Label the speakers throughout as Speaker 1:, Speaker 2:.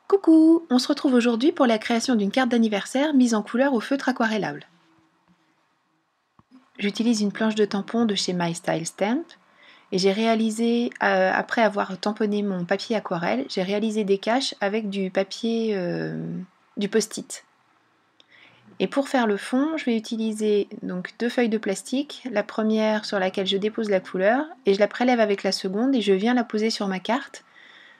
Speaker 1: Coucou! On se retrouve aujourd'hui pour la création d'une carte d'anniversaire mise en couleur au feutre aquarellable. J'utilise une planche de tampon de chez My Style Stamp et j'ai réalisé, après avoir tamponné mon papier aquarelle, j'ai réalisé des caches avec du papier, du post-it. Et pour faire le fond, je vais utiliser donc 2 feuilles de plastique, la première sur laquelle je dépose la couleur et je la prélève avec la seconde et je viens la poser sur ma carte.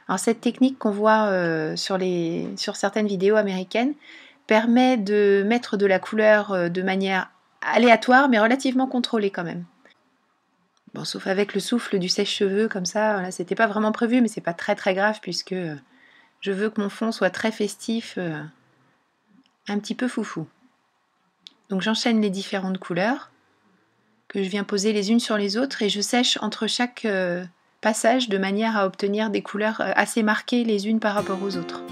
Speaker 1: Alors cette technique qu'on voit sur certaines vidéos américaines permet de mettre de la couleur de manière aléatoire mais relativement contrôlée quand même. Bon, sauf avec le souffle du sèche-cheveux comme ça, voilà, c'était pas vraiment prévu mais c'est pas très grave puisque je veux que mon fond soit très festif, un petit peu foufou. Donc j'enchaîne les différentes couleurs que je viens poser les unes sur les autres et je sèche entre chaque passage de manière à obtenir des couleurs assez marquées les unes par rapport aux autres.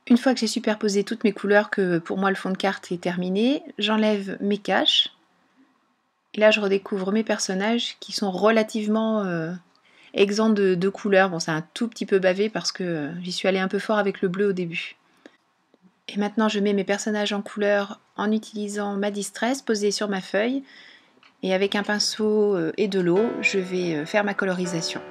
Speaker 1: Une fois que j'ai superposé toutes mes couleurs, que pour moi le fond de carte est terminé, j'enlève mes caches. Et là je redécouvre mes personnages qui sont relativement exempts de couleurs. Bon, c'est un tout petit peu bavé parce que j'y suis allée un peu fort avec le bleu au début. Et maintenant je mets mes personnages en couleur en utilisant ma Distress posée sur ma feuille. Et avec un pinceau et de l'eau, je vais faire ma colorisation.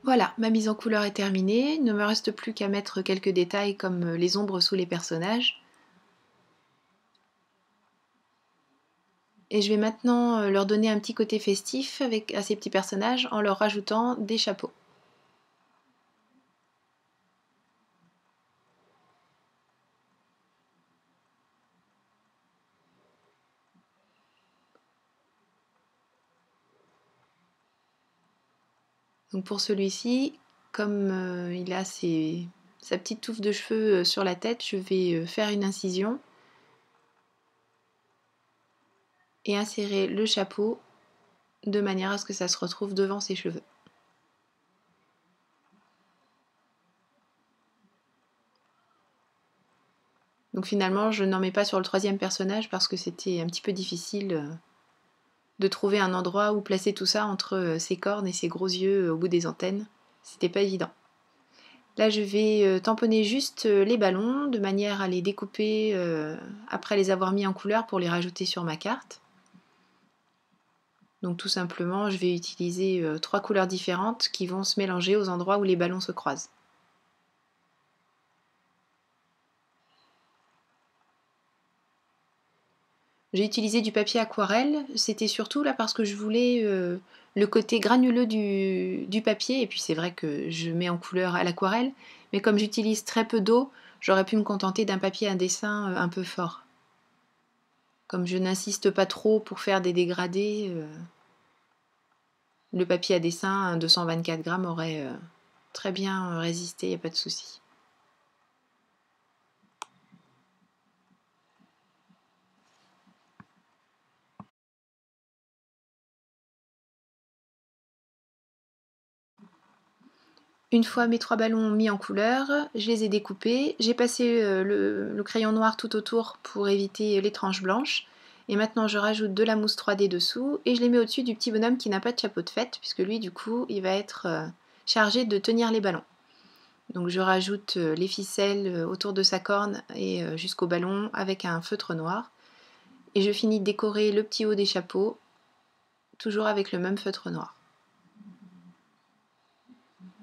Speaker 1: Voilà, ma mise en couleur est terminée. Il ne me reste plus qu'à mettre quelques détails comme les ombres sous les personnages. Et je vais maintenant leur donner un petit côté festif à ces petits personnages en leur rajoutant des chapeaux. Donc pour celui-ci, comme il a sa petite touffe de cheveux sur la tête, je vais faire une incision et insérer le chapeau de manière à ce que ça se retrouve devant ses cheveux. Donc finalement, je n'en mets pas sur le troisième personnage parce que c'était un petit peu difficile de trouver un endroit où placer tout ça entre ses cornes et ses gros yeux au bout des antennes. C'était pas évident. Là, je vais tamponner juste les ballons de manière à les découper après les avoir mis en couleur pour les rajouter sur ma carte. Donc tout simplement, je vais utiliser 3 couleurs différentes qui vont se mélanger aux endroits où les ballons se croisent. J'ai utilisé du papier aquarelle, c'était surtout là parce que je voulais le côté granuleux du papier, et puis c'est vrai que je mets en couleur à l'aquarelle, mais comme j'utilise très peu d'eau, j'aurais pu me contenter d'un papier à dessin un peu fort. Comme je n'insiste pas trop pour faire des dégradés, le papier à dessin 224 grammes aurait très bien résisté, il n'y a pas de souci. Une fois mes 3 ballons mis en couleur, je les ai découpés, j'ai passé le crayon noir tout autour pour éviter les tranches blanches, et maintenant je rajoute de la mousse 3D dessous et je les mets au-dessus du petit bonhomme qui n'a pas de chapeau de fête, puisque lui du coup il va être chargé de tenir les ballons. Donc je rajoute les ficelles autour de sa corne et jusqu'au ballon avec un feutre noir, et je finis de décorer le petit haut des chapeaux, toujours avec le même feutre noir.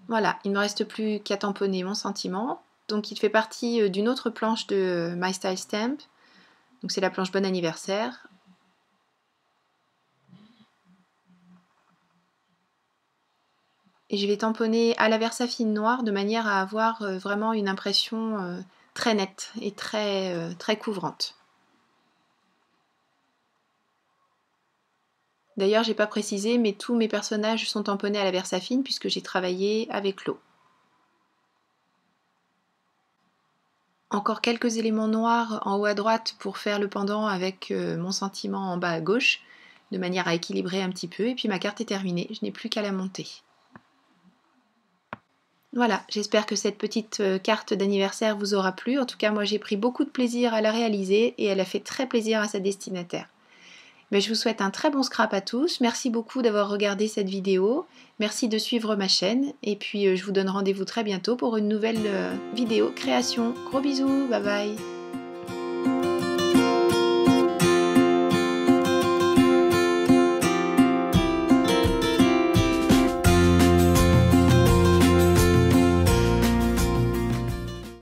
Speaker 1: Voilà, il ne me reste plus qu'à tamponner mon sentiment. Donc il fait partie d'une autre planche de My Style Stamp. Donc c'est la planche Bon anniversaire. Et je vais tamponner à la Versafine noire de manière à avoir vraiment une impression très nette et très couvrante. D'ailleurs, j'ai pas précisé, mais tous mes personnages sont tamponnés à la Versafine puisque j'ai travaillé avec l'eau. Encore quelques éléments noirs en haut à droite pour faire le pendant avec mon sentiment en bas à gauche, de manière à équilibrer un petit peu, et puis ma carte est terminée, je n'ai plus qu'à la monter. Voilà, j'espère que cette petite carte d'anniversaire vous aura plu. En tout cas, moi j'ai pris beaucoup de plaisir à la réaliser et elle a fait très plaisir à sa destinataire. Mais je vous souhaite un très bon scrap à tous. Merci beaucoup d'avoir regardé cette vidéo. Merci de suivre ma chaîne. Et puis je vous donne rendez-vous très bientôt pour une nouvelle vidéo création. Gros bisous, bye bye.